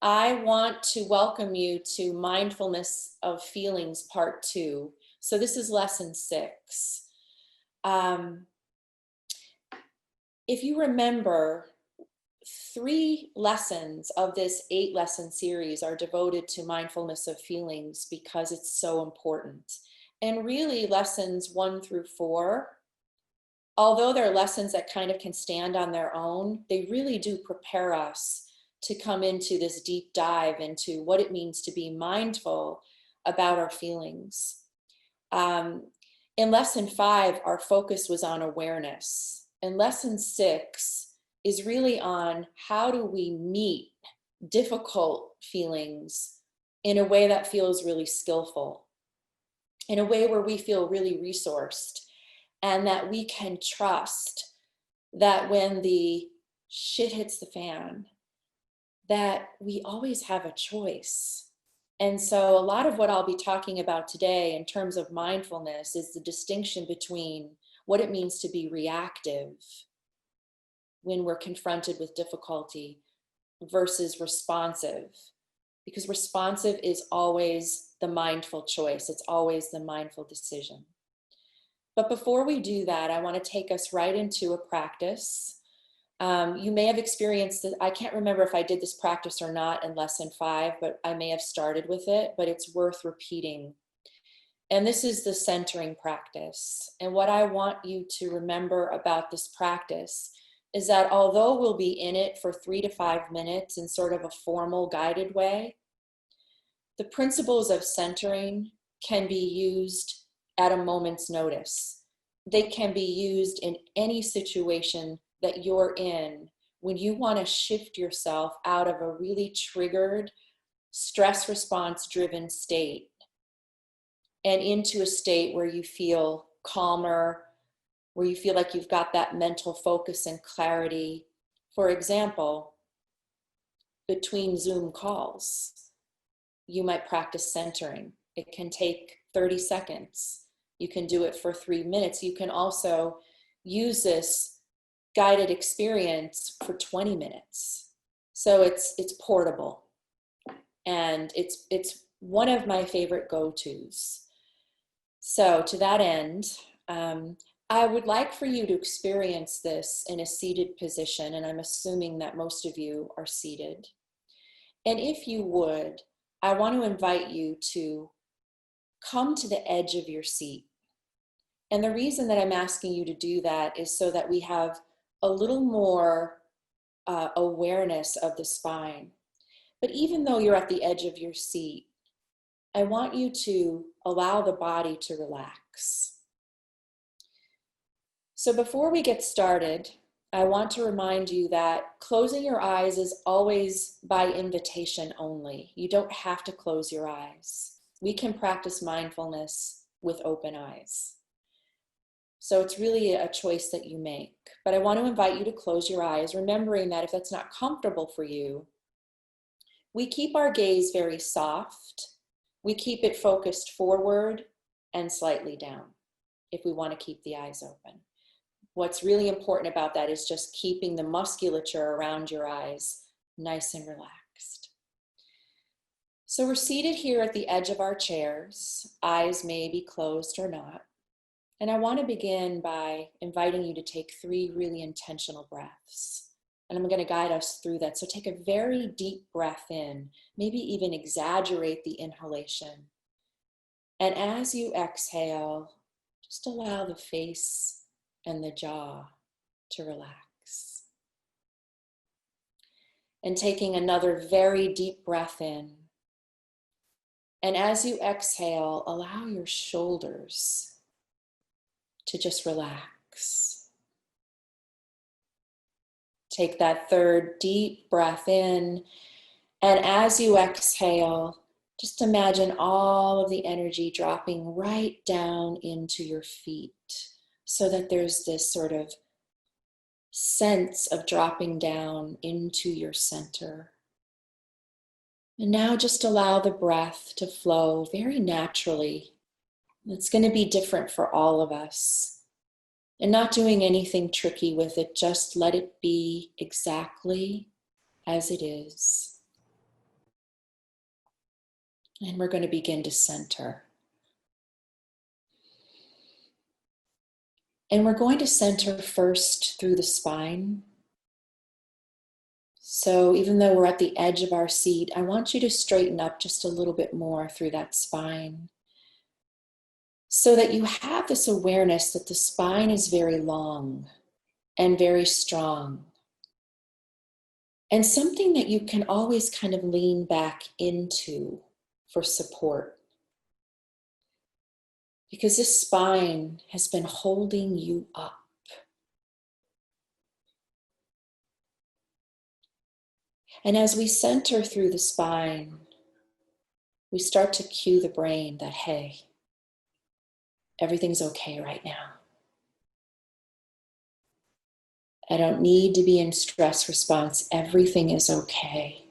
I want to welcome you to Mindfulness of Feelings Part 2. So this is Lesson 6. Um, if you remember, 3 lessons of this 8-lesson series are devoted to mindfulness of feelings because it's so important. And really, lessons 1 through 4, although they're lessons that kind of can stand on their own, they really do prepare us to come into this deep dive into what it means to be mindful about our feelings. Um, in lesson 5, our focus was on awareness. And lesson 6 is really on how do we meet difficult feelings in a way that feels really skillful, in a way where we feel really resourced, and that we can trust that when the shit hits the fan, that we always have a choice. And so a lot of what I'll be talking about today in terms of mindfulness is the distinction between what it means to be reactive when we're confronted with difficulty versus responsive. Because responsive is always the mindful choice. It's always the mindful decision. But before we do that, I want to take us right into a practice. You may have experienced it. I can't remember if I did this practice or not in lesson 5, but I may have started with it, but it's worth repeating. And this is the centering practice. And what I want you to remember about this practice is that although we'll be in it for 3 to 5 minutes in sort of a formal guided way, the principles of centering can be used at a moment's notice. They can be used in any situation that you're in when you want to shift yourself out of a really triggered, stress response driven state and into a state where you feel calmer, where you feel like you've got that mental focus and clarity. For example, between Zoom calls, you might practice centering. It can take 30 seconds. You can do it for 3 minutes. You can also use this guided experience for 20 minutes. So it's portable. And it's one of my favorite go-tos. So to that end, I would like for you to experience this in a seated position, and I'm assuming that most of you are seated. And if you would, I want to invite you to come to the edge of your seat. And the reason that I'm asking you to do that is so that we have a little more awareness of the spine. But even though you're at the edge of your seat, I want you to allow the body to relax. So before we get started, I want to remind you that closing your eyes is always by invitation only. You don't have to close your eyes. We can practice mindfulness with open eyes. So it's really a choice that you make. But I want to invite you to close your eyes, remembering that if that's not comfortable for you, we keep our gaze very soft. We keep it focused forward and slightly down if we want to keep the eyes open. What's really important about that is just keeping the musculature around your eyes nice and relaxed. So we're seated here at the edge of our chairs. Eyes may be closed or not. And I want to begin by inviting you to take 3 really intentional breaths. And I'm going to guide us through that. So take a very deep breath in, maybe even exaggerate the inhalation. And as you exhale, just allow the face and the jaw to relax. And taking another very deep breath in. And as you exhale, allow your shoulders to just relax. Take that 3rd deep breath in. And as you exhale, just imagine all of the energy dropping right down into your feet so that there's this sort of sense of dropping down into your center. And now just allow the breath to flow very naturally. It's going to be different for all of us. And not doing anything tricky with it, just let it be exactly as it is. And we're going to begin to center. And we're going to center first through the spine. So even though we're at the edge of our seat, I want you to straighten up just a little bit more through that spine, so that you have this awareness that the spine is very long and very strong, and something that you can always kind of lean back into for support. Because this spine has been holding you up. And as we center through the spine, we start to cue the brain that, hey, everything's okay right now. I don't need to be in stress response. Everything is okay.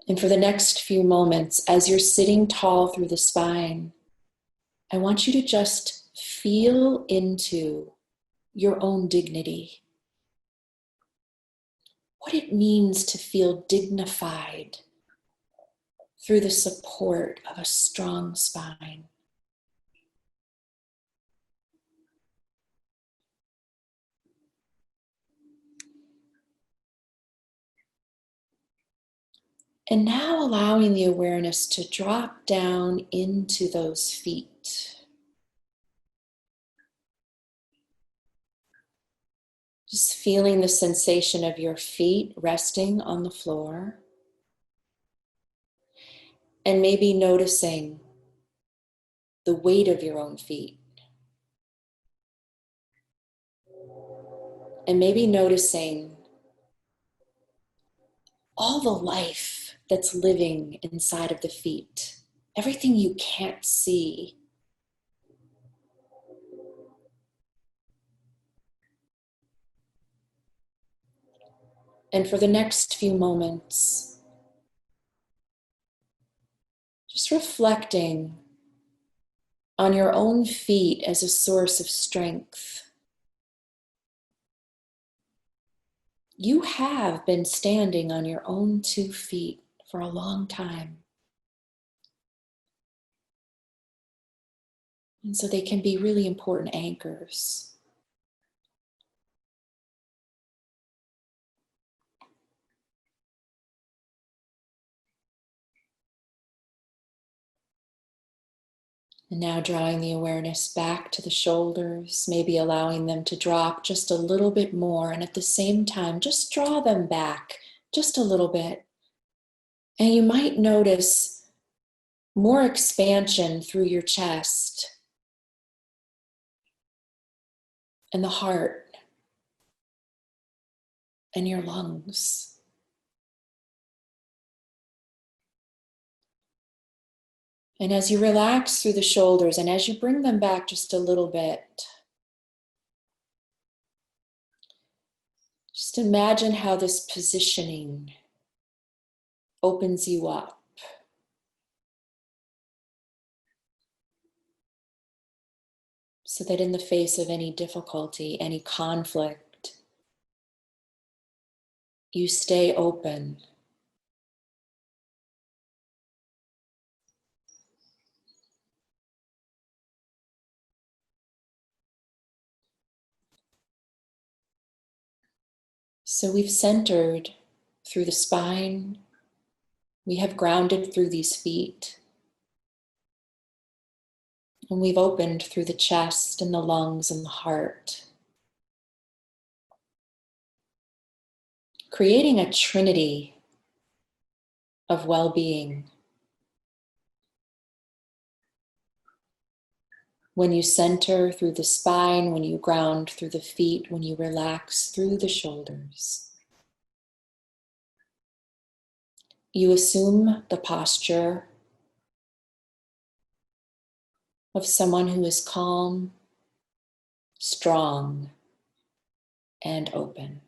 And for the next few moments, as you're sitting tall through the spine, I want you to just feel into your own dignity. What it means to feel dignified through the support of a strong spine. And now allowing the awareness to drop down into those feet. Just feeling the sensation of your feet resting on the floor. And maybe noticing the weight of your own feet. And maybe noticing all the life that's living inside of the feet. Everything you can't see. And for the next few moments, just reflecting on your own feet as a source of strength. You have been standing on your own 2 feet for a long time. And so they can be really important anchors. And now drawing the awareness back to the shoulders, maybe allowing them to drop just a little bit more. And at the same time, just draw them back just a little bit. And you might notice more expansion through your chest and the heart and your lungs. And as you relax through the shoulders and as you bring them back just a little bit, just imagine how this positioning opens you up. So that in the face of any difficulty, any conflict, you stay open. So we've centered through the spine. We have grounded through these feet. And we've opened through the chest and the lungs and the heart. Creating a trinity of well-being. When you center through the spine, when you ground through the feet, when you relax through the shoulders. You assume the posture of someone who is calm, strong, and open.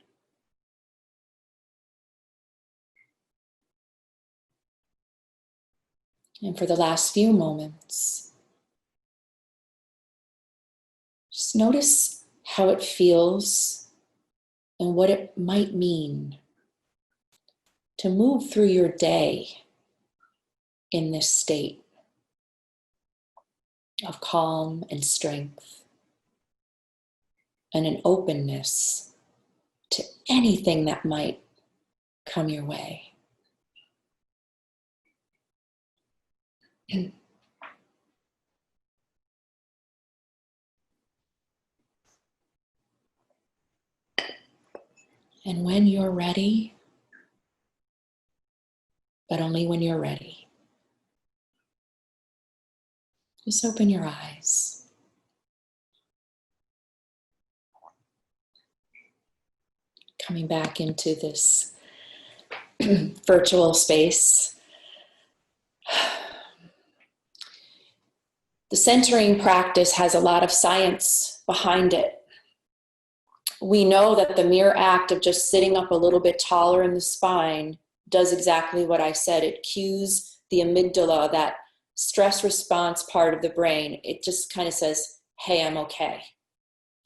And for the last few moments, just notice how it feels and what it might mean to move through your day in this state of calm and strength and an openness to anything that might come your way. And when you're ready, but only when you're ready, just open your eyes. Coming back into this virtual space. The centering practice has a lot of science behind it. We know that the mere act of just sitting up a little bit taller in the spine does exactly what I said. It cues the amygdala, that stress response part of the brain. It just kind of says, hey, I'm okay.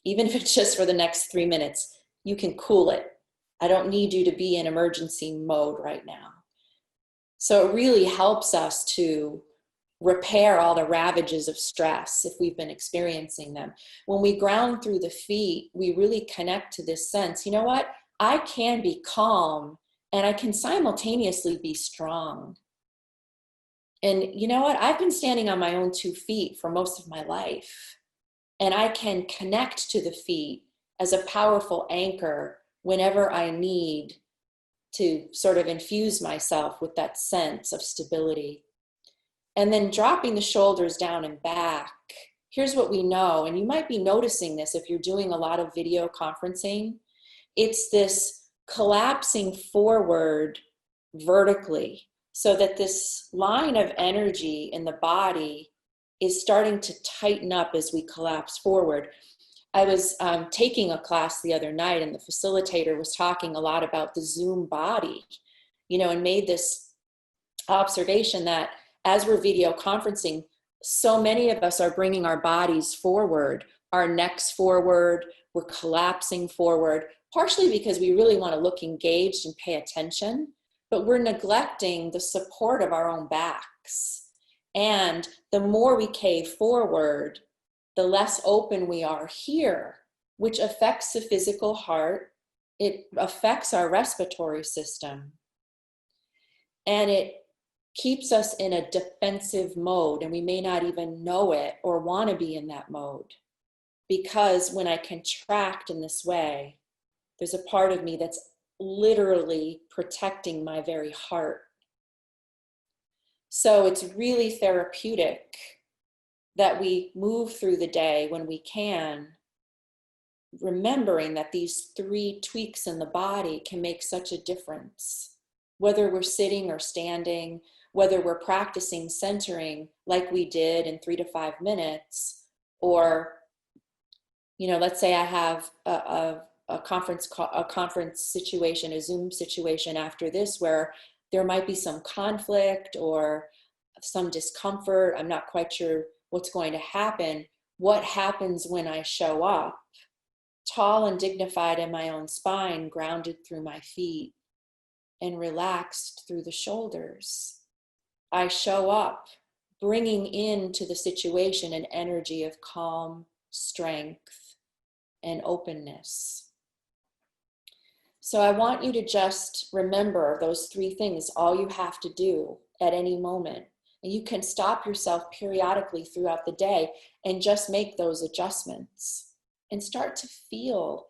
Even if it's just for the next 3 minutes, you can cool it. I don't need you to be in emergency mode right now. So it really helps us to repair all the ravages of stress if we've been experiencing them. When we ground through the feet, we really connect to this sense, you know what? I can be calm and I can simultaneously be strong. And you know what? I've been standing on my own 2 feet for most of my life. And I can connect to the feet as a powerful anchor whenever I need to sort of infuse myself with that sense of stability. And then dropping the shoulders down and back. Here's what we know, and you might be noticing this if you're doing a lot of video conferencing. It's this collapsing forward vertically so that this line of energy in the body is starting to tighten up as we collapse forward. I was taking a class the other night, and the facilitator was talking a lot about the Zoom body, and made this observation that as we're video conferencing, so many of us are bringing our bodies forward, our necks forward, we're collapsing forward, partially because we really want to look engaged and pay attention, but we're neglecting the support of our own backs. And the more we cave forward, the less open we are here, which affects the physical heart. It affects our respiratory system. And it keeps us in a defensive mode, and we may not even know it or want to be in that mode. Because when I contract in this way, there's a part of me that's literally protecting my very heart. So it's really therapeutic that we move through the day when we can, remembering that these 3 tweaks in the body can make such a difference. Whether we're sitting or standing, whether we're practicing centering like we did in 3 to 5 minutes, or, let's say I have a conference situation, a Zoom situation after this where there might be some conflict or some discomfort. I'm not quite sure what's going to happen. What happens when I show up tall and dignified in my own spine, grounded through my feet and relaxed through the shoulders? I show up bringing into the situation an energy of calm, strength, and openness. So I want you to just remember those 3 things, all you have to do at any moment. And you can stop yourself periodically throughout the day and just make those adjustments and start to feel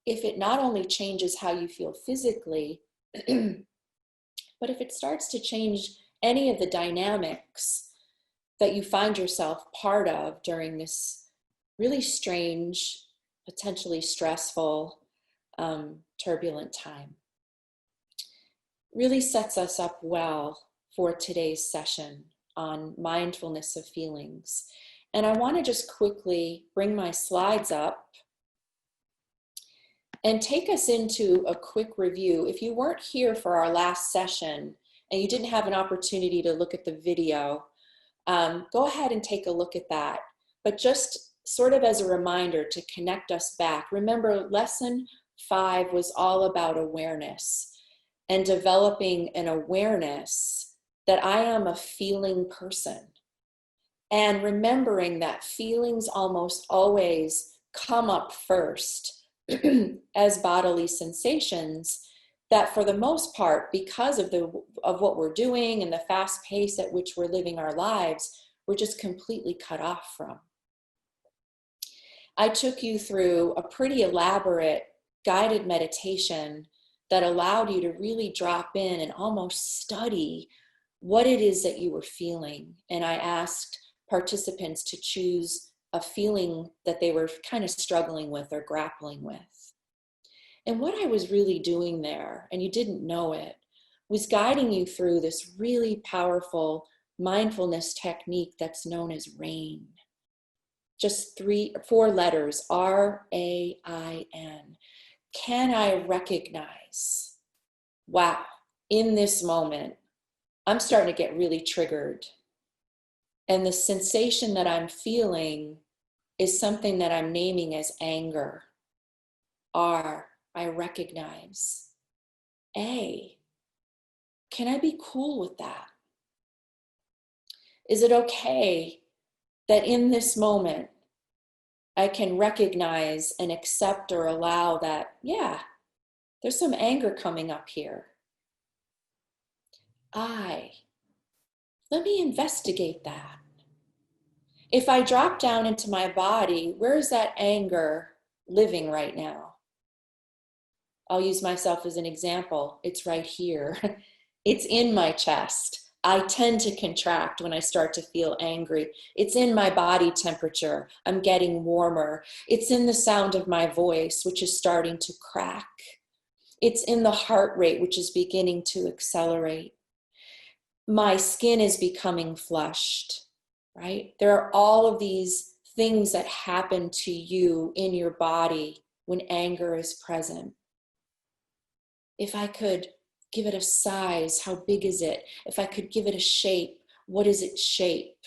if it not only changes how you feel physically, but if it starts to change any of the dynamics that you find yourself part of during this really strange, potentially stressful, turbulent time. Really sets us up well for today's session on mindfulness of feelings. And I want to just quickly bring my slides up and take us into a quick review. If you weren't here for our last session and you didn't have an opportunity to look at the video, go ahead and take a look at that. But just sort of as a reminder to connect us back, remember lesson 5 was all about awareness. and developing an awareness that I am a feeling person. And remembering that feelings almost always come up first as bodily sensations, that for the most part, because of what we're doing and the fast pace at which we're living our lives, we're just completely cut off from. I took you through a pretty elaborate guided meditation that allowed you to really drop in and almost study what it is that you were feeling. And I asked participants to choose a feeling that they were kind of struggling with or grappling with. And what I was really doing there, and you didn't know it, was guiding you through this really powerful mindfulness technique that's known as RAIN. Just 4 letters, RAIN. Can I recognize, wow, in this moment, I'm starting to get really triggered. And the sensation that I'm feeling is something that I'm naming as anger. R, I recognize. A, can I be cool with that? Is it okay that in this moment, I can recognize and accept or allow that, yeah, there's some anger coming up here. Let me investigate that. If I drop down into my body, where is that anger living right now? I'll use myself as an example. It's right here. It's in my chest. I tend to contract when I start to feel angry. It's in my body temperature. I'm getting warmer. It's in the sound of my voice, which is starting to crack. It's in the heart rate, which is beginning to accelerate. My skin is becoming flushed, right? There are all of these things that happen to you in your body when anger is present. If I could give it a size, how big is it? If I could give it a shape, what is its shape?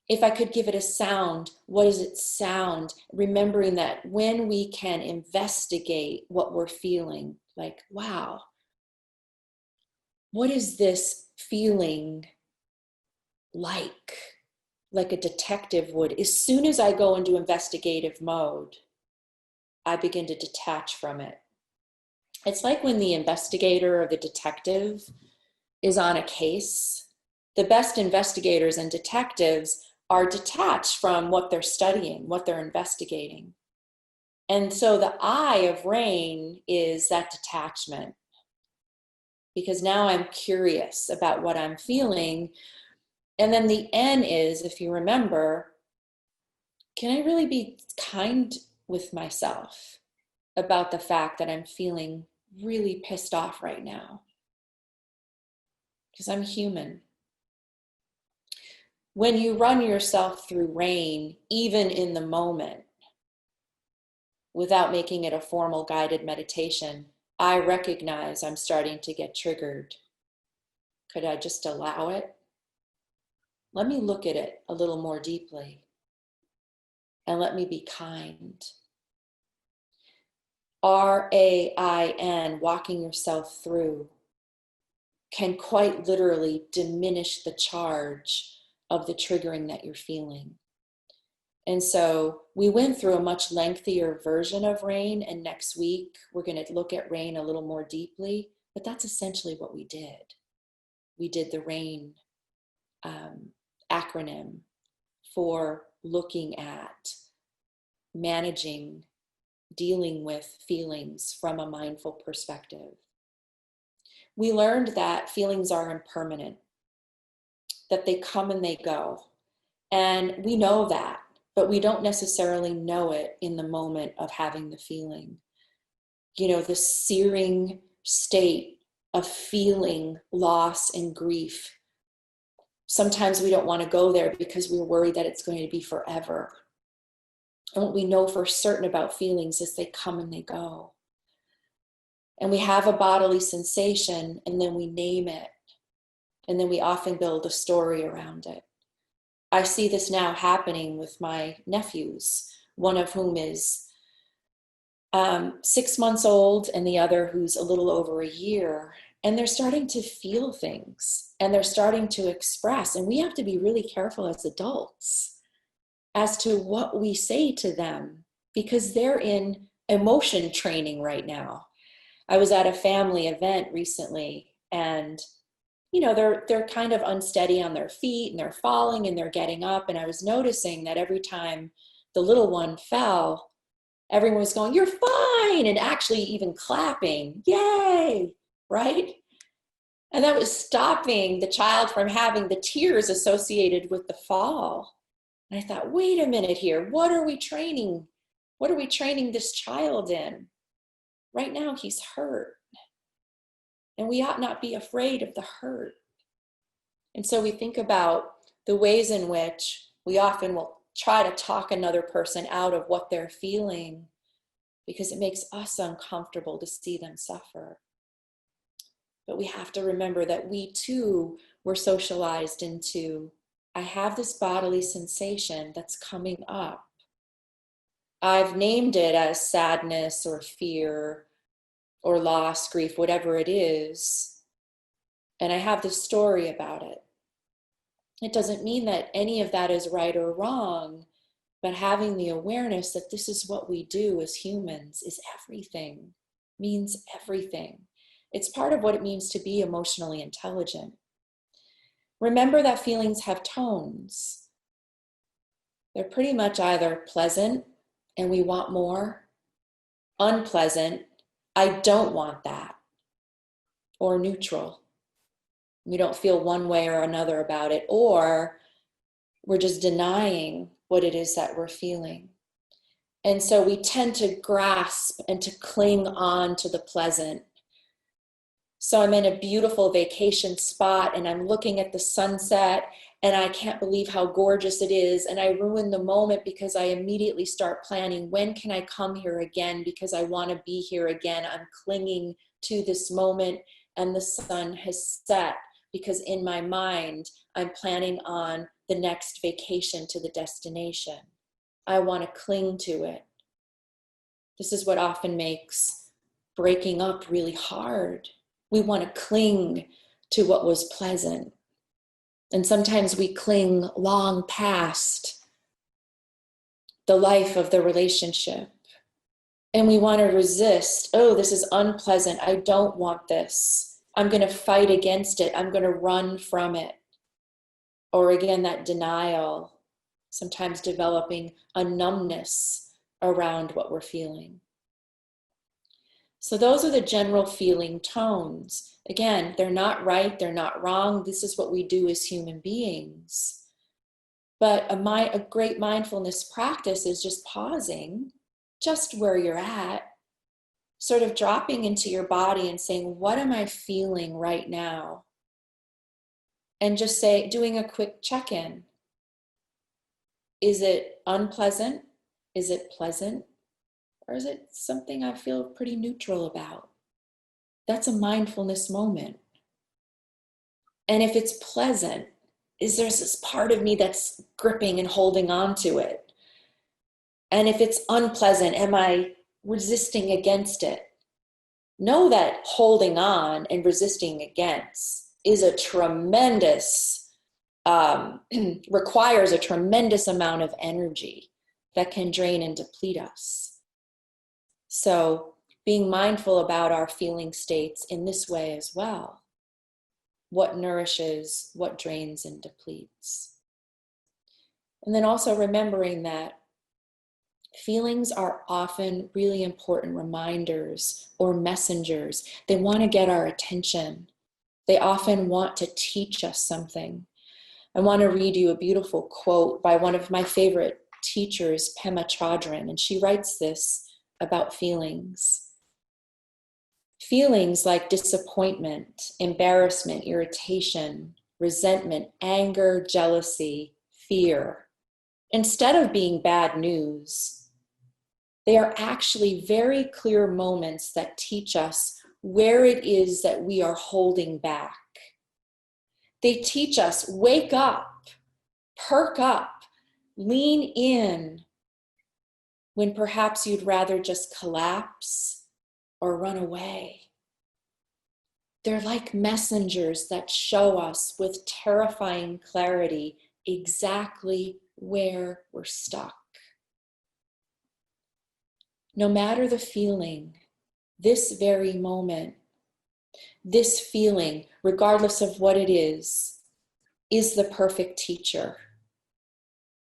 If I could give it a sound, what does it sound? Remembering that when we can investigate what we're feeling, like, wow, what is this feeling like a detective would? As soon as I go into investigative mode, I begin to detach from it. It's like when the investigator or the detective is on a case. The best investigators and detectives are detached from what they're studying, what they're investigating. And so the I of RAIN is that detachment. Because now I'm curious about what I'm feeling. And then the N is, if you remember, can I really be kind with myself about the fact that I'm feeling really pissed off right now? Because I'm human. When you run yourself through RAIN, even in the moment, without making it a formal guided meditation, I recognize I'm starting to get triggered. Could I just allow it? Let me look at it a little more deeply. And let me be kind. RAIN, walking yourself through, can quite literally diminish the charge of the triggering that you're feeling. And so we went through a much lengthier version of RAIN, and next week we're going to look at RAIN a little more deeply, but that's essentially what we did. We did the RAIN acronym for looking at managing, dealing with feelings from a mindful perspective. We learned that feelings are impermanent, that they come and they go. And we know that, but we don't necessarily know it in the moment of having the feeling. You know, the searing state of feeling loss and grief. Sometimes we don't want to go there because we're worried that it's going to be forever. And what we know for certain about feelings is they come and they go. And we have a bodily sensation, and then we name it. And then we often build a story around it. I see this now happening with my nephews, one of whom is 6 months old and the other who's a little over a year. And they're starting to feel things and they're starting to express. And we have to be really careful as adults as to what we say to them because they're in emotion training right now. I was at a family event recently and they're kind of unsteady on their feet and they're falling and they're getting up. And I was noticing that every time the little one fell, everyone was going, "You're fine," and actually even clapping, "Yay," right? And that was stopping the child from having the tears associated with the fall. And I thought, wait a minute here, what are we training? What are we training this child in? Right now he's hurt. And we ought not be afraid of the hurt. And so we think about the ways in which we often will try to talk another person out of what they're feeling because it makes us uncomfortable to see them suffer. But we have to remember that we too were socialized into, I have this bodily sensation that's coming up. I've named it as sadness or fear or loss, grief, whatever it is. And I have this story about it. It doesn't mean that any of that is right or wrong, but having the awareness that this is what we do as humans is everything, means everything. It's part of what it means to be emotionally intelligent. Remember that feelings have tones. They're pretty much either pleasant and we want more, unpleasant, I don't want that, or neutral. We don't feel one way or another about it, or we're just denying what it is that we're feeling. And so we tend to grasp and to cling on to the pleasant. So I'm in a beautiful vacation spot and I'm looking at the sunset and I can't believe how gorgeous it is. And I ruin the moment because I immediately start planning, when can I come here again? Because I want to be here again. I'm clinging to this moment and the sun has set because in my mind, I'm planning on the next vacation to the destination. I want to cling to it. This is what often makes breaking up really hard. We want to cling to what was pleasant. And sometimes we cling long past the life of the relationship. And we want to resist. Oh, this is unpleasant. I don't want this. I'm going to fight against it. I'm going to run from it. Or again, that denial, sometimes developing a numbness around what we're feeling. So those are the general feeling tones. Again, they're not right, they're not wrong. This is what we do as human beings. But a great mindfulness practice is just pausing, just where you're at, sort of dropping into your body and saying, what am I feeling right now? And just doing a quick check-in. Is it unpleasant? Is it pleasant? Or is it something I feel pretty neutral about? That's a mindfulness moment. And if it's pleasant, is there this part of me that's gripping and holding on to it? And if it's unpleasant, am I resisting against it? Know that holding on and resisting against is a tremendous, requires a tremendous amount of energy that can drain and deplete us. So being mindful about our feeling states in this way as well. What nourishes, what drains and depletes. And then also remembering that feelings are often really important reminders or messengers. They want to get our attention. They often want to teach us something. I want to read you a beautiful quote by one of my favorite teachers, Pema Chodron, and she writes this about feelings. Feelings like disappointment, embarrassment, irritation, resentment, anger, jealousy, fear, instead of being bad news, they are actually very clear moments that teach us where it is that we are holding back. They teach us, wake up, perk up, lean in. when perhaps you'd rather just collapse or run away. They're like messengers that show us with terrifying clarity exactly where we're stuck. No matter the feeling, this very moment, this feeling, regardless of what it is the perfect teacher.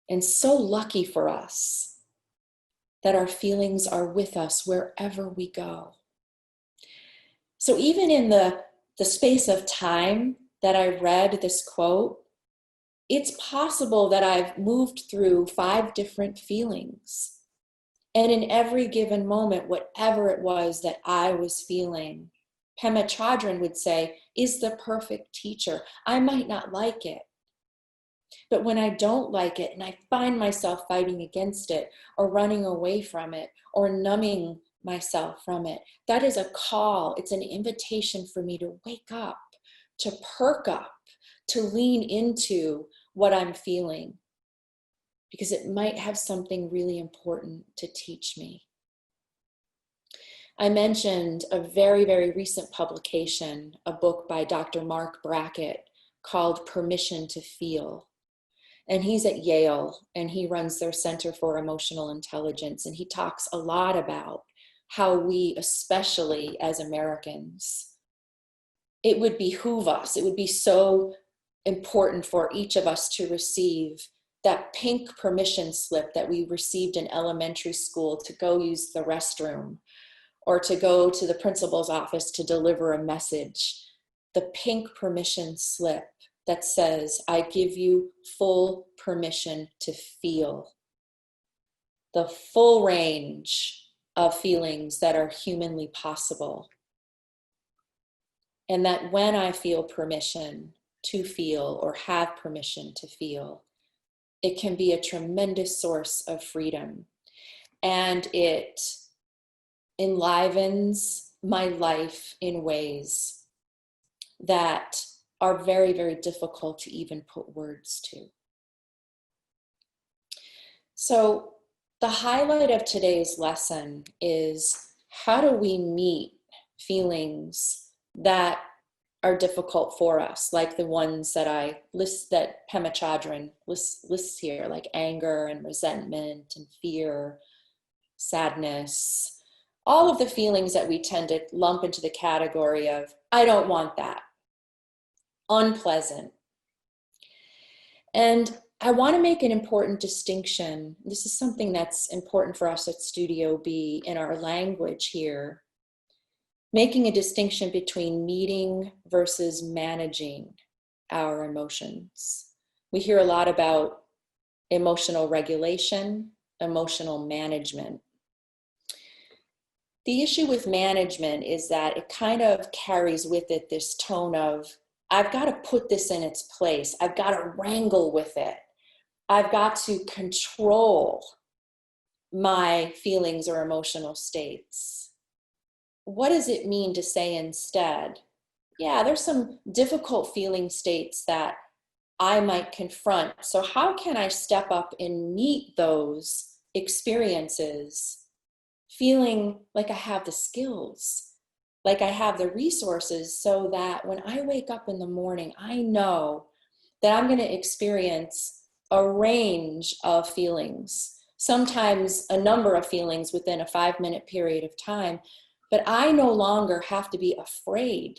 And so lucky for us that our feelings are with us wherever we go. So even in the space of time that I read this quote, it's possible that I've moved through 5 different feelings. And in every given moment, whatever it was that I was feeling, Pema Chodron would say, is the perfect teacher. I might not like it, but when I don't like it and I find myself fighting against it or running away from it or numbing myself from it, that is a call. It's an invitation for me to wake up, to perk up, to lean into what I'm feeling, because it might have something really important to teach me. I mentioned a very, very recent publication, a book by Dr. Mark Brackett called Permission to Feel. And he's at Yale, and he runs their Center for Emotional Intelligence. And he talks a lot about how we, especially as Americans, it would behoove us, it would be so important for each of us to receive that pink permission slip that we received in elementary school to go use the restroom or to go to the principal's office to deliver a message. The pink permission slip that says, I give you full permission to feel the full range of feelings that are humanly possible. And that when I feel permission to feel or have permission to feel, it can be a tremendous source of freedom. And it enlivens my life in ways that are very, very difficult to even put words to. So the highlight of today's lesson is, how do we meet feelings that are difficult for us, like the ones that I list, that Pema Chodron lists here, like anger and resentment and fear, sadness, all of the feelings that we tend to lump into the category of, I don't want that, unpleasant. And I want to make an important distinction. This is something that's important for us at Studio B in our language here, making a distinction between meeting versus managing our emotions. We hear a lot about emotional regulation, emotional management. The issue with management is that it kind of carries with it this tone of, I've got to put this in its place. I've got to wrangle with it. I've got to control my feelings or emotional states. What does it mean to say instead, yeah, there's some difficult feeling states that I might confront. So how can I step up and meet those experiences feeling like I have the skills, like I have the resources, so that when I wake up in the morning, I know that I'm going to experience a range of feelings, sometimes a number of feelings within a 5-minute period of time, but I no longer have to be afraid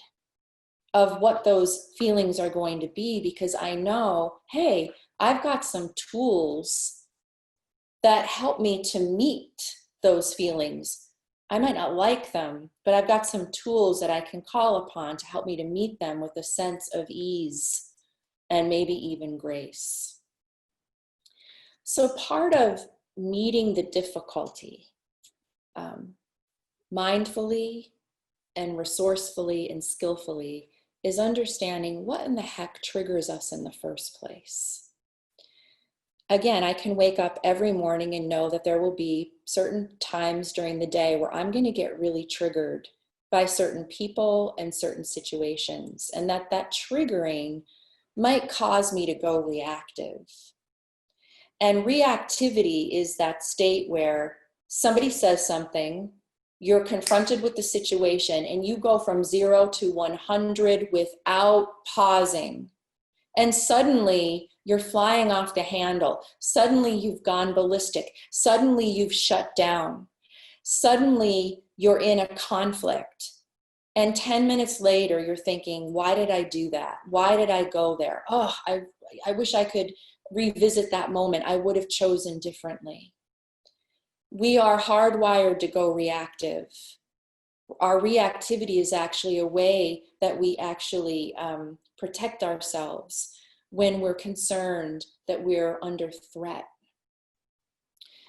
of what those feelings are going to be, because I know, hey, I've got some tools that help me to meet those feelings. I might not like them, but I've got some tools that I can call upon to help me to meet them with a sense of ease and maybe even grace. So part of meeting the difficulty, mindfully and resourcefully and skillfully, is understanding what in the heck triggers us in the first place. Again, I can wake up every morning and know that there will be certain times during the day where I'm going to get really triggered by certain people and certain situations, and that triggering might cause me to go reactive. And reactivity is that state where Somebody says something, you're confronted with the situation, and you go from 0 to 100 without pausing. And suddenly you're flying off the handle. Suddenly you've gone ballistic. Suddenly you've shut down. Suddenly you're in a conflict. And 10 minutes later, you're thinking, why did I do that? Why did I go there? Oh, I wish I could revisit that moment. I would have chosen differently. We are hardwired to go reactive. Our reactivity is actually a way that we actually protect ourselves when we're concerned that we're under threat.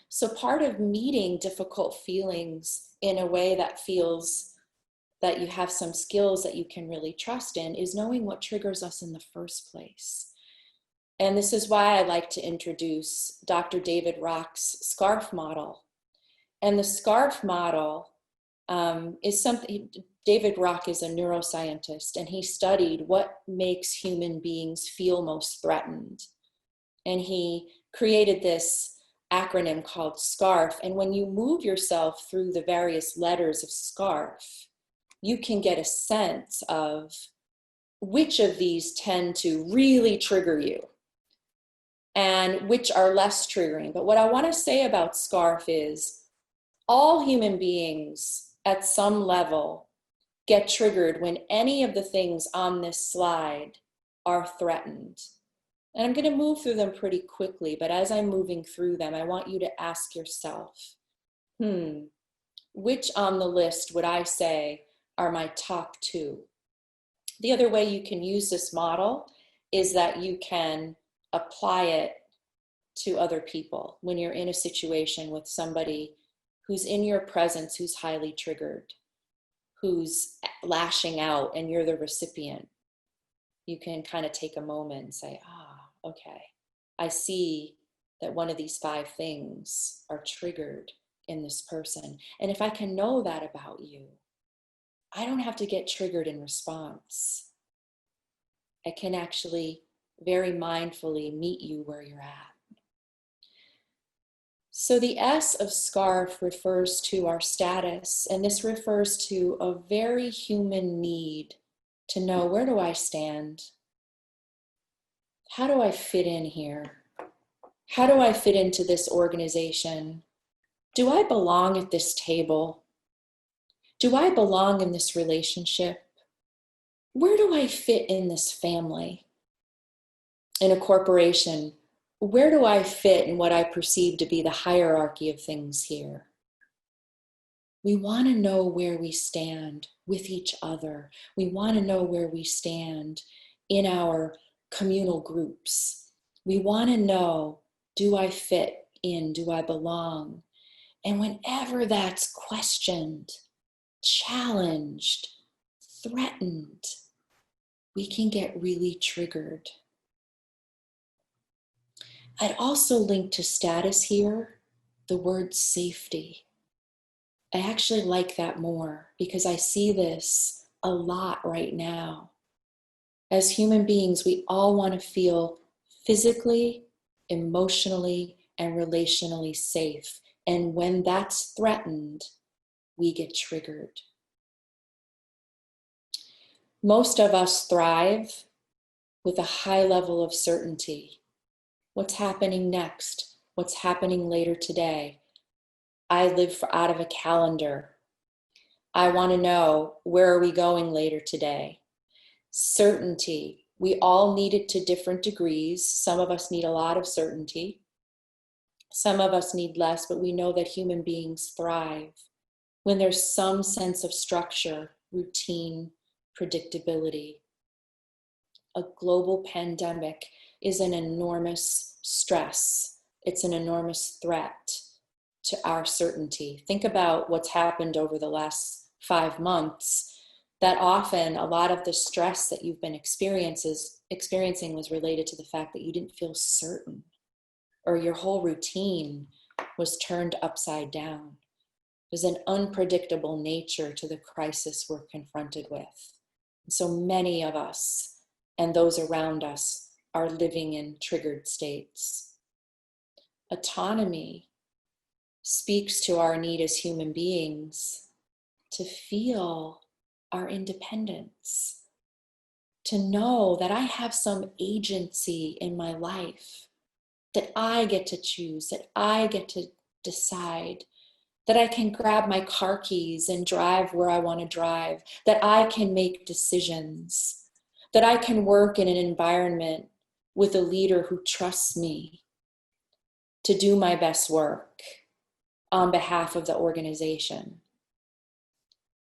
So part of meeting difficult feelings in a way that feels that you have some skills that you can really trust in is knowing what triggers us in the first place. And this is why I like to introduce Dr. David Rock's SCARF model. And the SCARF model is something, David Rock is a neuroscientist, and he studied what makes human beings feel most threatened. And he created this acronym called SCARF. And when you move yourself through the various letters of SCARF, you can get a sense of which of these tend to really trigger you and which are less triggering. But what I want to say about SCARF is all human beings at some level get triggered when any of the things on this slide are threatened. And I'm going to move through them pretty quickly, but as I'm moving through them, I want you to ask yourself, which on the list would I say are my top 2? The other way you can use this model is that you can apply it to other people when you're in a situation with somebody who's in your presence, who's highly triggered, who's lashing out, and you're the recipient. You can kind of take a moment and say, okay, I see that one of these 5 things are triggered in this person. And if I can know that about you, I don't have to get triggered in response. I can actually very mindfully meet you where you're at. So the S of SCARF refers to our status, and this refers to a very human need to know, where do I stand? How do I fit in here? How do I fit into this organization? Do I belong at this table? Do I belong in this relationship? Where do I fit in this family? In a corporation, where do I fit in what I perceive to be the hierarchy of things here? We want to know where we stand with each other. We want to know where we stand in our communal groups. We want to know, do I fit in? Do I belong? And whenever that's questioned, challenged, threatened, we can get really triggered. I'd also link to status here the word safety. I actually like that more because I see this a lot right now. As human beings, we all want to feel physically, emotionally, and relationally safe. And when that's threatened, we get triggered. Most of us thrive with a high level of certainty. What's happening next? What's happening later today? I live out of a calendar. I want to know, where are we going later today? Certainty. We all need it to different degrees. Some of us need a lot of certainty. Some of us need less, but we know that human beings thrive when there's some sense of structure, routine, predictability. A global pandemic is an enormous stress. It's an enormous threat to our certainty. Think about what's happened over the last 5 months, that often a lot of the stress that you've been experiencing was related to the fact that you didn't feel certain, or your whole routine was turned upside down. There's an unpredictable nature to the crisis we're confronted with. And so many of us and those around us are living in triggered states. Autonomy, speaks to our need as human beings to feel our independence, to know that I have some agency in my life, that I get to choose, that I get to decide, that I can grab my car keys and drive where I want to drive, that I can make decisions, that I can work in an environment with a leader who trusts me to do my best work on behalf of the organization.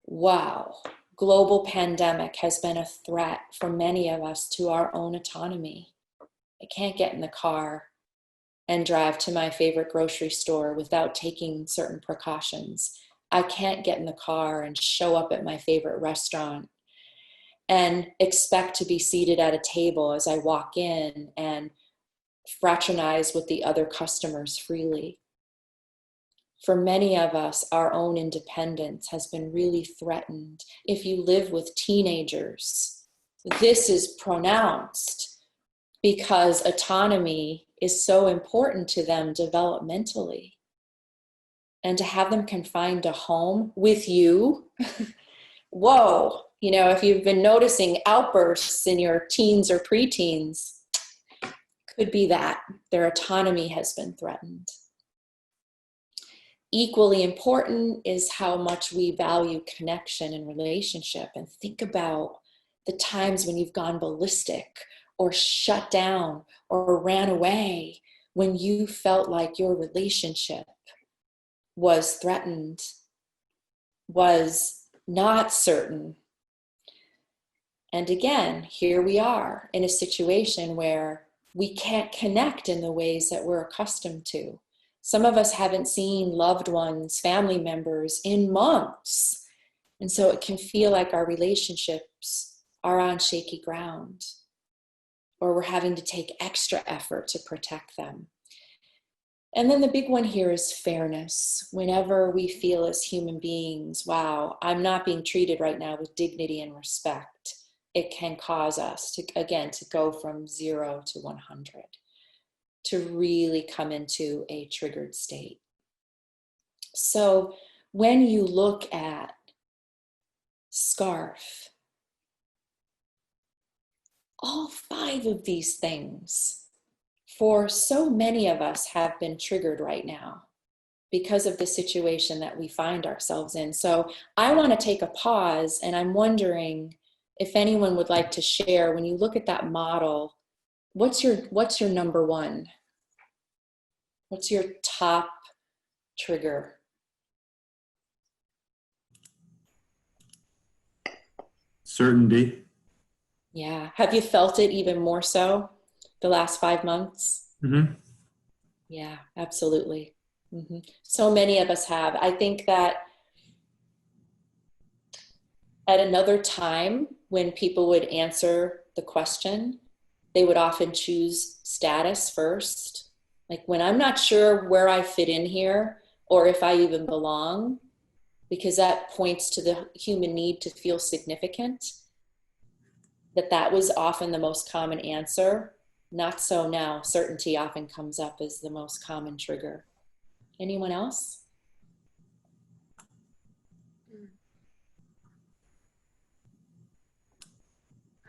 Wow, global pandemic has been a threat for many of us to our own autonomy. I can't get in the car and drive to my favorite grocery store without taking certain precautions. I can't get in the car and show up at my favorite restaurant and expect to be seated at a table as I walk in and fraternize with the other customers freely. For many of us, our own independence has been really threatened. If you live with teenagers, this is pronounced because autonomy is so important to them developmentally. And to have them confined to home with you, whoa, you know, if you've been noticing outbursts in your teens or preteens, could be that their autonomy has been threatened. Equally important is how much we value connection and relationship. And think about the times when you've gone ballistic or shut down or ran away when you felt like your relationship was threatened, was not certain. And again, here we are in a situation where we can't connect in the ways that we're accustomed to. Some of us haven't seen loved ones, family members in months. And so it can feel like our relationships are on shaky ground, or we're having to take extra effort to protect them. And then the big one here is fairness. Whenever we feel as human beings, wow, I'm not being treated right now with dignity and respect, it can cause us to, again, to go from 0 to 100, to really come into a triggered state. So when you look at SCARF, all 5 of these things, for so many of us, have been triggered right now because of the situation that we find ourselves in. So I want to take a pause, and I'm wondering if anyone would like to share, when you look at that model, what's your number one? What's your top trigger? Certainty. Yeah. Have you felt it even more so the last 5 months? Mm-hmm. Yeah, absolutely. Mm-hmm. So many of us have. I think that at another time when people would answer the question, they would often choose status first. Like, when I'm not sure where I fit in here or if I even belong, because that points to the human need to feel significant, that was often the most common answer. Not so now. Certainty often comes up as the most common trigger. Anyone else?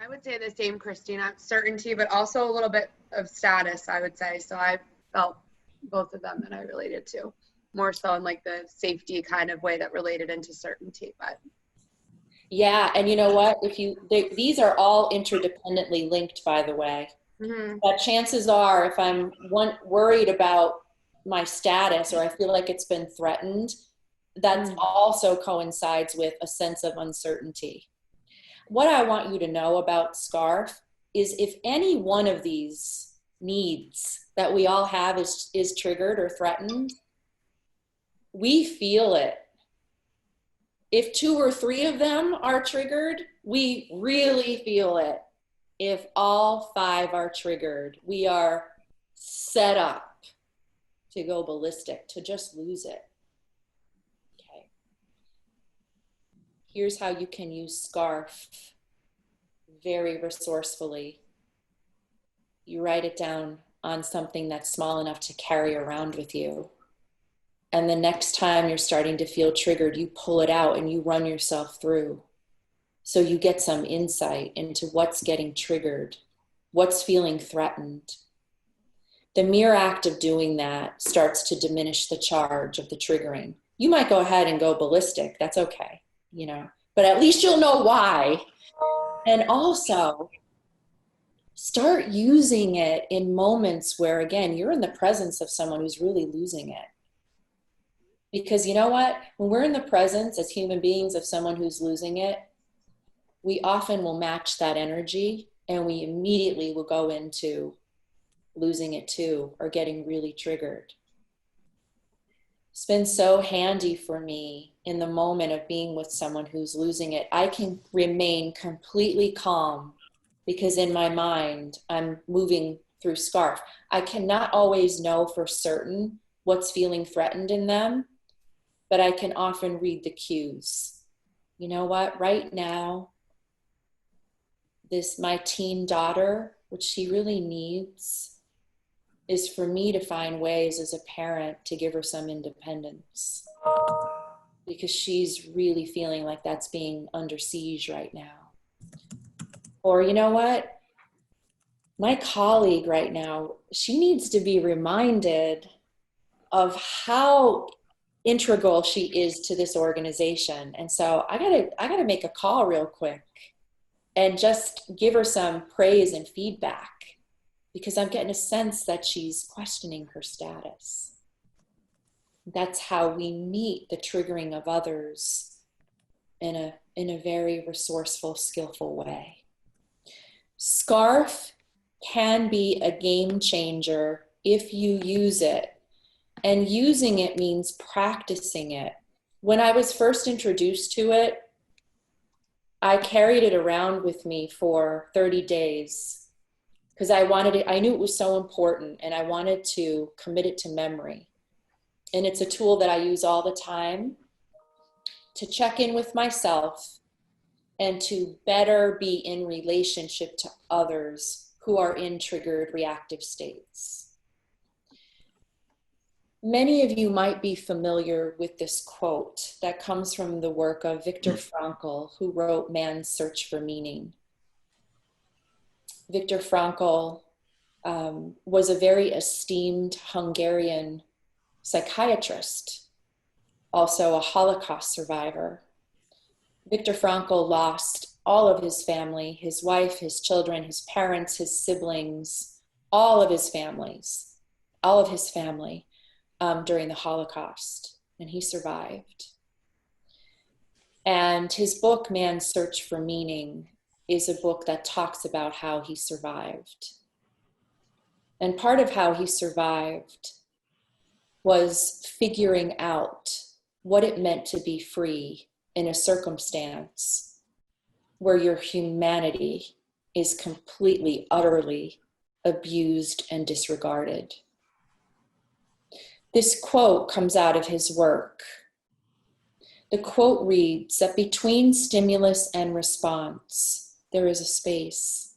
I would say the same, Christina. Certainty, but also a little bit of status, I would say. So I felt both of them that I related to, more so in like the safety kind of way that related into certainty. But Yeah, and you know what? These are all interdependently linked, by the way. mm-hmm. But chances are, if I'm worried about my status or I feel like it's been threatened, that also coincides with a sense of uncertainty. What I want you to know about SCARF is, if any one of these needs that we all have is triggered or threatened, we feel it. If 2 or 3 of them are triggered, we really feel it. If all 5 are triggered, we are set up to go ballistic, to just lose it. Okay. Here's how you can use SCARF very resourcefully. You write it down on something that's small enough to carry around with you. And the next time you're starting to feel triggered, you pull it out and you run yourself through. So you get some insight into what's getting triggered, what's feeling threatened. The mere act of doing that starts to diminish the charge of the triggering. You might go ahead and go ballistic. That's okay, but at least you'll know why. And also start using it in moments where, again, you're in the presence of someone who's really losing it. Because you know what? When we're in the presence as human beings of someone who's losing it, we often will match that energy and we immediately will go into losing it too, or getting really triggered. It's been so handy for me in the moment of being with someone who's losing it. I can remain completely calm because in my mind, I'm moving through SCARF. I cannot always know for certain what's feeling threatened in them, but I can often read the cues. You know what? Right now, my teen daughter, what she really needs is for me to find ways as a parent to give her some independence, because she's really feeling like that's being under siege right now. Or you know what? My colleague right now, she needs to be reminded of how integral she is to this organization. And so I gotta make a call real quick and just give her some praise and feedback, because I'm getting a sense that she's questioning her status. That's how we meet the triggering of others in a very resourceful, skillful way. SCARF can be a game changer if you use it. And using it means practicing it. When I was first introduced to it, I carried it around with me for 30 days because I knew it was so important and I wanted to commit it to memory. And it's a tool that I use all the time to check in with myself and to better be in relationship to others who are in triggered reactive states. Many of you might be familiar with this quote that comes from the work of Viktor Frankl, who wrote Man's Search for Meaning. Viktor Frankl was a very esteemed Hungarian psychiatrist, also a Holocaust survivor. Viktor Frankl lost all of his family, his wife, his children, his parents, his siblings, all of his family, during the Holocaust, and he survived. And his book, Man's Search for Meaning, is a book that talks about how he survived. And part of how he survived was figuring out what it meant to be free in a circumstance where your humanity is completely, utterly abused and disregarded. This quote comes out of his work. The quote reads that between stimulus and response, there is a space.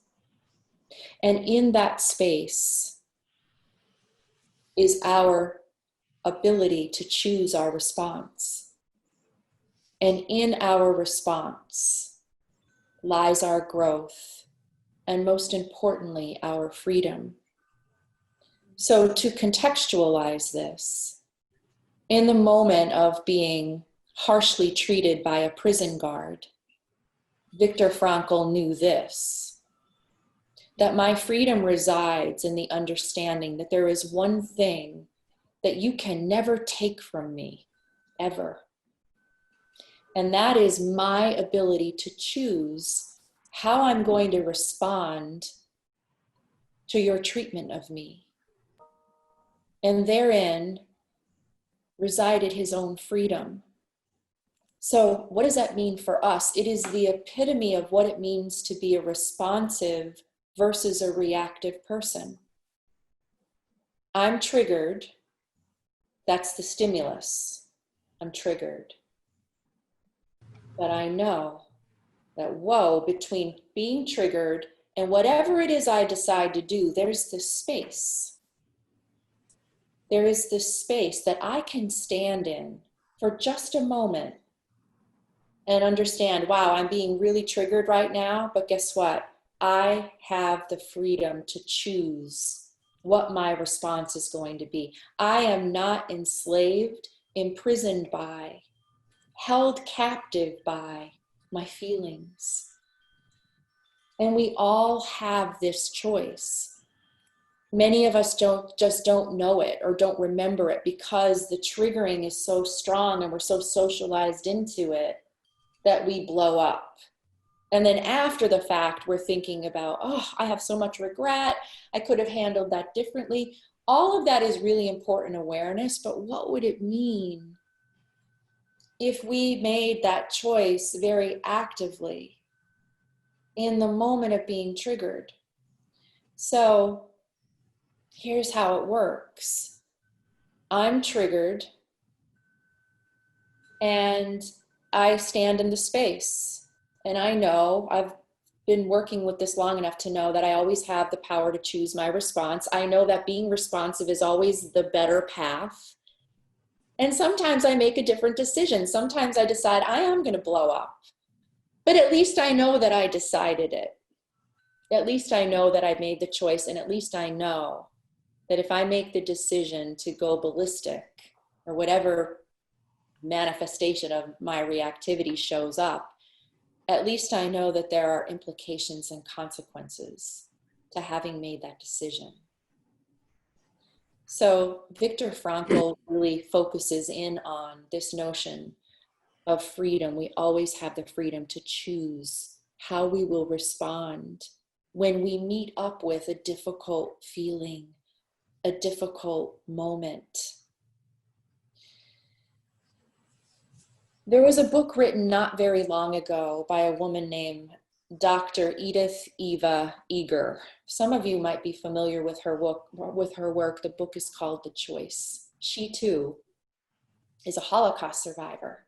And in that space is our ability to choose our response. And in our response lies our growth, and most importantly, our freedom. So to contextualize this, in the moment of being harshly treated by a prison guard, Viktor Frankl knew this, that my freedom resides in the understanding that there is one thing that you can never take from me, ever. And that is my ability to choose how I'm going to respond to your treatment of me. And therein resided his own freedom. So what does that mean for us? It is the epitome of what it means to be a responsive versus a reactive person. I'm triggered. That's the stimulus. I'm triggered. But I know that, between being triggered and whatever it is I decide to do, there's this space. there is this space that I can stand in for just a moment and understand, wow, I'm being really triggered right now, but guess what? I have the freedom to choose what my response is going to be. I am not enslaved, imprisoned by, held captive by my feelings. And we all have this choice. Many of us don't know it or don't remember it because the triggering is so strong and we're so socialized into it that we blow up. And then after the fact, we're thinking about, oh, I have so much regret. I could have handled that differently. All of that is really important awareness, but what would it mean if we made that choice very actively in the moment of being triggered? So here's how it works. I'm triggered and I stand in the space. And I know I've been working with this long enough to know that I always have the power to choose my response. I know that being responsive is always the better path. And sometimes I make a different decision. Sometimes I decide I am going to blow up. But at least I know that I decided it. At least I know that I made the choice. And at least I know that if I make the decision to go ballistic or whatever manifestation of my reactivity shows up, at least I know that there are implications and consequences to having made that decision. So Viktor Frankl really focuses in on this notion of freedom. We always have the freedom to choose how we will respond when we meet up with a difficult feeling, a difficult moment. There was a book written not very long ago by a woman named Dr. Edith Eva Eger. Some of you might be familiar with her work. The book is called The Choice. She too is a Holocaust survivor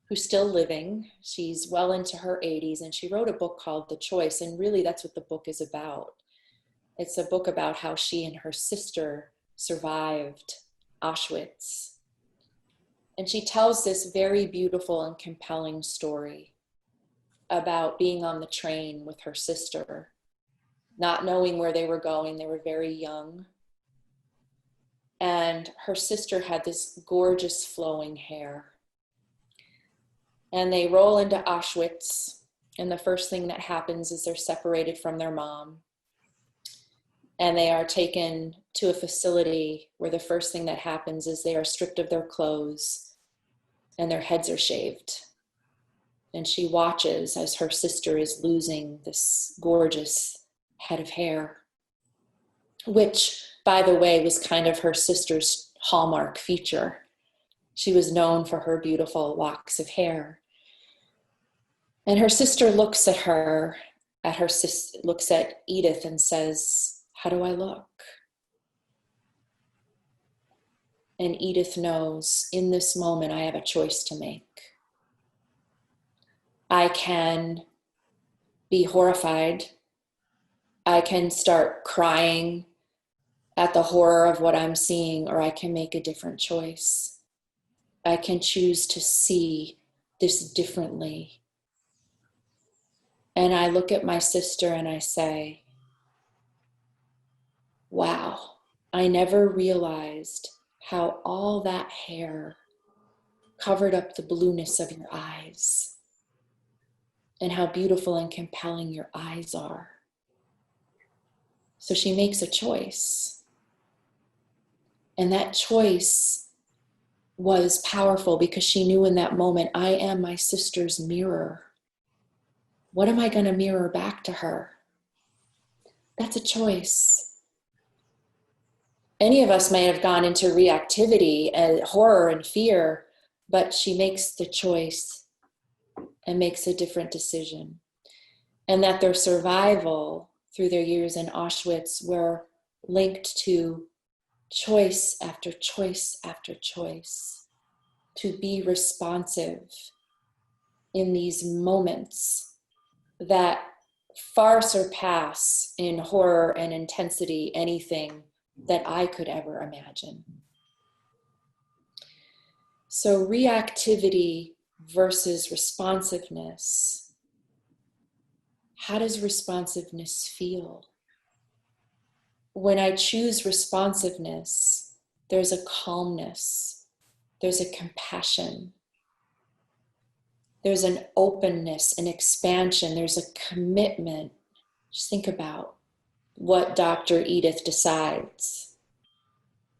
who's still living. She's well into her 80s, and she wrote a book called The Choice, and really that's what the book is about. It's a book about how she and her sister survived Auschwitz. And she tells this very beautiful and compelling story about being on the train with her sister, not knowing where they were going. They were very young. And her sister had this gorgeous flowing hair. And they roll into Auschwitz. And the first thing that happens is they're separated from their mom. And they are taken to a facility where the first thing that happens is they are stripped of their clothes and their heads are shaved. And she watches as her sister is losing this gorgeous head of hair, which, by the way, was kind of her sister's hallmark feature. She was known for her beautiful locks of hair. And her sister looks at looks at Edith and says, "How do I look?" And Edith knows, in this moment, I have a choice to make. I can be horrified. I can start crying at the horror of what I'm seeing, or I can make a different choice. I can choose to see this differently. And I look at my sister and I say, wow, I never realized how all that hair covered up the blueness of your eyes and how beautiful and compelling your eyes are. So she makes a choice. And that choice was powerful because she knew in that moment, I am my sister's mirror. What am I going to mirror back to her? That's a choice. Any of us may have gone into reactivity and horror and fear, but she makes the choice and makes a different decision. And that their survival through their years in Auschwitz were linked to choice after choice after choice, to be responsive in these moments that far surpass in horror and intensity anything that I could ever imagine. So reactivity versus responsiveness. How does responsiveness feel? When I choose responsiveness, there's a calmness, there's a compassion, there's an openness, an expansion, there's a commitment. Just think about what Dr. Edith decides,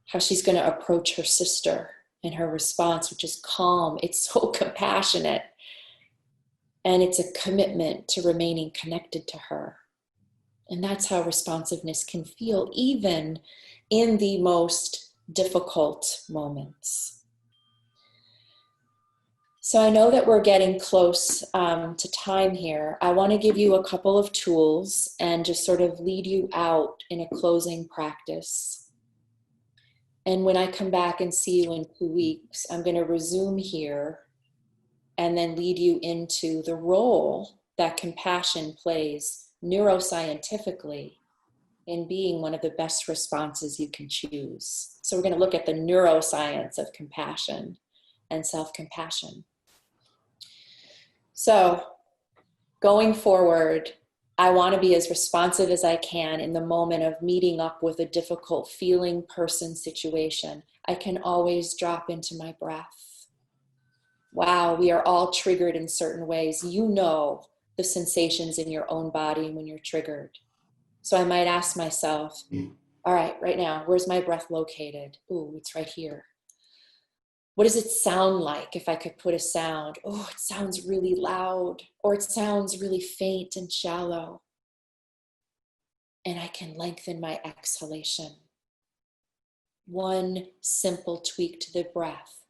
how she's going to approach her sister and her response, which is calm. It's so compassionate. And it's a commitment to remaining connected to her. And that's how responsiveness can feel, even in the most difficult moments. So I know that we're getting close to time here. I want to give you a couple of tools and just sort of lead you out in a closing practice. And when I come back and see you in 2 weeks, I'm going to resume here and then lead you into the role that compassion plays neuroscientifically in being one of the best responses you can choose. So we're going to look at the neuroscience of compassion and self-compassion. So going forward, I want to be as responsive as I can in the moment of meeting up with a difficult feeling, person, situation. I can always drop into my breath. Wow, we are all triggered in certain ways. You know the sensations in your own body when you're triggered. So I might ask myself, all right now, where's my breath located? Ooh, it's right here. What does it sound like if I could put a sound? Oh, it sounds really loud, or it sounds really faint and shallow. And I can lengthen my exhalation. One simple tweak to the breath.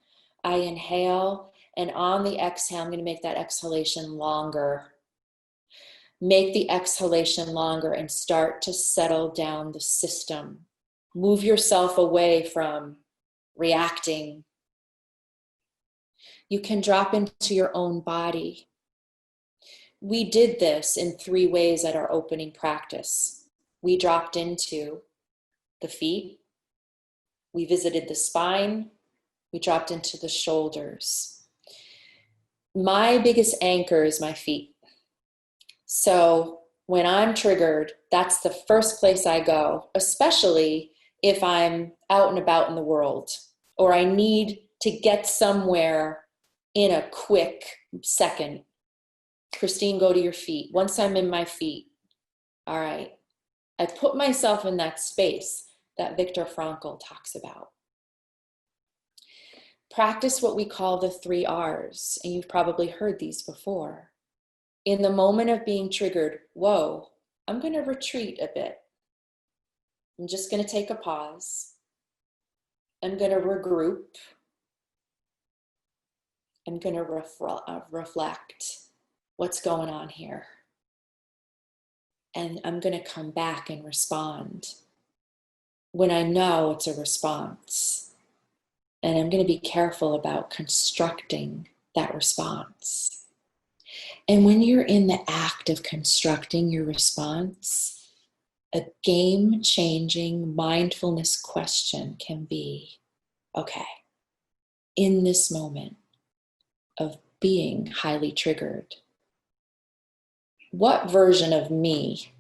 I inhale, and on the exhale, I'm going to make that exhalation longer. Make the exhalation longer and start to settle down the system. Move yourself away from reacting. You can drop into your own body. We did this in 3 ways at our opening practice. We dropped into the feet. We visited the spine. We dropped into the shoulders. My biggest anchor is my feet. So when I'm triggered, that's the first place I go, especially if I'm out and about in the world, or I need to get somewhere in a quick second. Christine, go to your feet. Once I'm in my feet, all right, I put myself in that space that Viktor Frankl talks about. Practice what we call the 3 R's, and you've probably heard these before. In the moment of being triggered, whoa, I'm going to retreat a bit. I'm just going to take a pause. I'm going to regroup. I'm going to reflect what's going on here. And I'm going to come back and respond when I know it's a response. And I'm going to be careful about constructing that response. And when you're in the act of constructing your response, a game-changing mindfulness question can be, okay, in this moment of being highly triggered, what version of me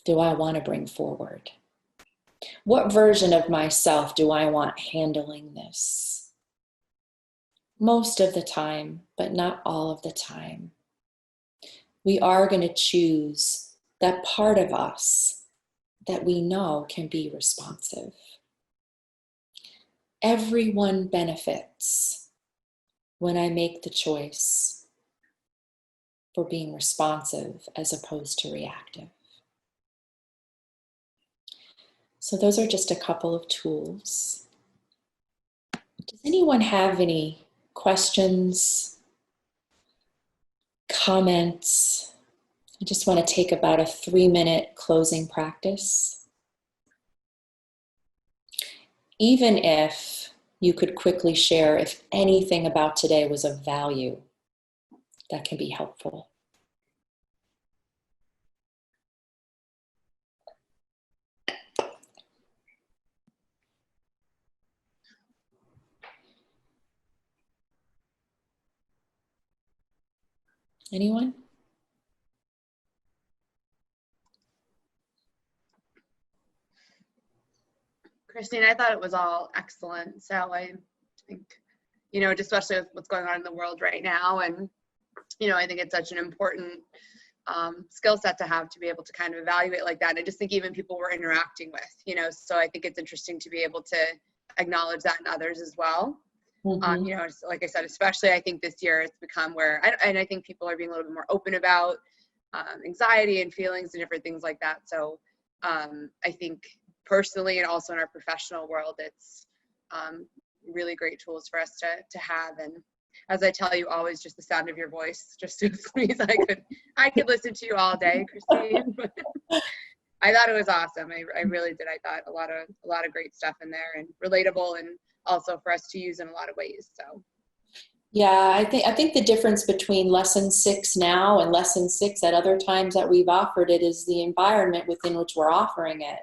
do I want to bring forward? What version of myself do I want handling this? Most of the time, but not all of the time, we are going to choose that part of us that we know can be responsive. Everyone benefits when I make the choice for being responsive as opposed to reactive. So those are just a couple of tools. Does anyone have any questions, comments? I just want to take about a 3-minute closing practice. Even if you could quickly share if anything about today was of value, that can be helpful. Anyone? Christine, I thought it was all excellent. So I think, you know, just especially with what's going on in the world right now. And, you know, I think it's such an important skill set to have, to be able to kind of evaluate like that. And I just think even people we're interacting with, you know, so I think it's interesting to be able to acknowledge that in others as well. Mhm. You know, like I said, especially I think this year it's become where, and I think people are being a little bit more open about anxiety and feelings and different things like that. So I think personally and also in our professional world, it's really great tools for us to have. And as I tell you always, just the sound of your voice just means I could listen to you all day, Christine. I thought it was awesome. I really did. I thought a lot of great stuff in there, and relatable, and also for us to use in a lot of ways. So Yeah, I think the difference between lesson 6 now and lesson 6 at other times that we've offered it is the environment within which we're offering it.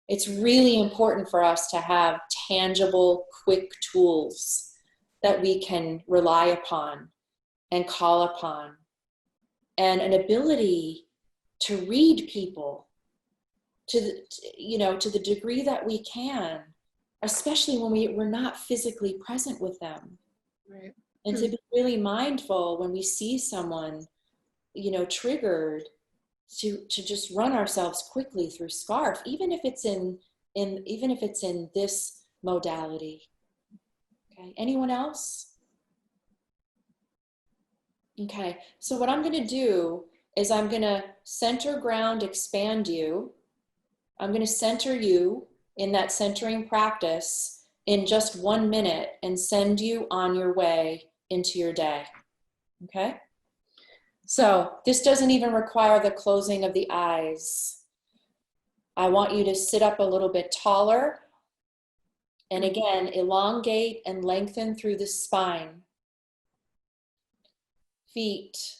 It's really important for us to have tangible, quick tools that we can rely upon and call upon, and an ability to read people to the degree that we can, especially when we're not physically present with them. right. And to be really mindful when we see someone, triggered, to just run ourselves quickly through SCARF, even if it's in this modality. Okay. Anyone else? Okay. So what I'm going to do is I'm going to center, ground, expand you. I'm going to center you in that centering practice in just 1 minute and send you on your way into your day. Okay? So this doesn't even require the closing of the eyes. I want you to sit up a little bit taller. And again, elongate and lengthen through the spine. Feet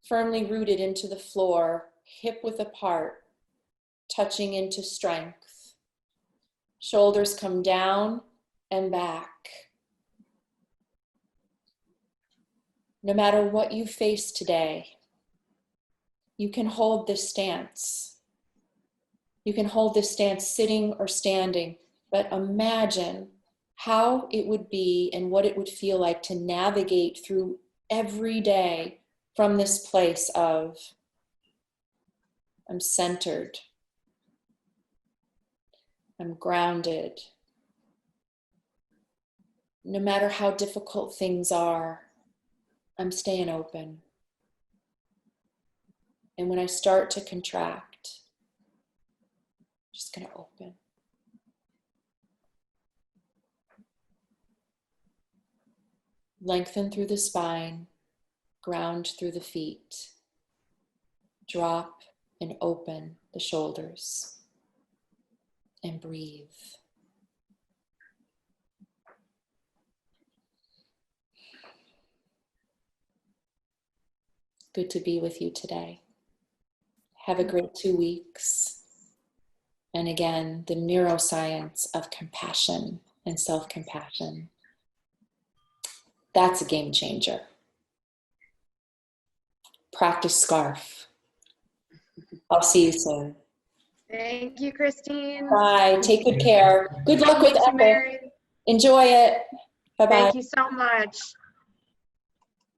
firmly rooted into the floor, hip width apart, touching into strength. Shoulders come down and back. No matter what you face today, you can hold this stance. You can hold this stance sitting or standing, but imagine how it would be and what it would feel like to navigate through every day from this place of, I'm centered, I'm grounded. No matter how difficult things are, I'm staying open. And when I start to contract, I'm just going to open. Lengthen through the spine, ground through the feet. Drop and open the shoulders. And breathe. Good to be with you today. Have a great 2 weeks. And again, the neuroscience of compassion and self-compassion. That's a game changer. Practice SCARF. I'll see you soon. Thank you, Christine. Bye. Take good care. Good luck with You too, Epic. Mary. Enjoy it. Bye-bye. Thank you so much.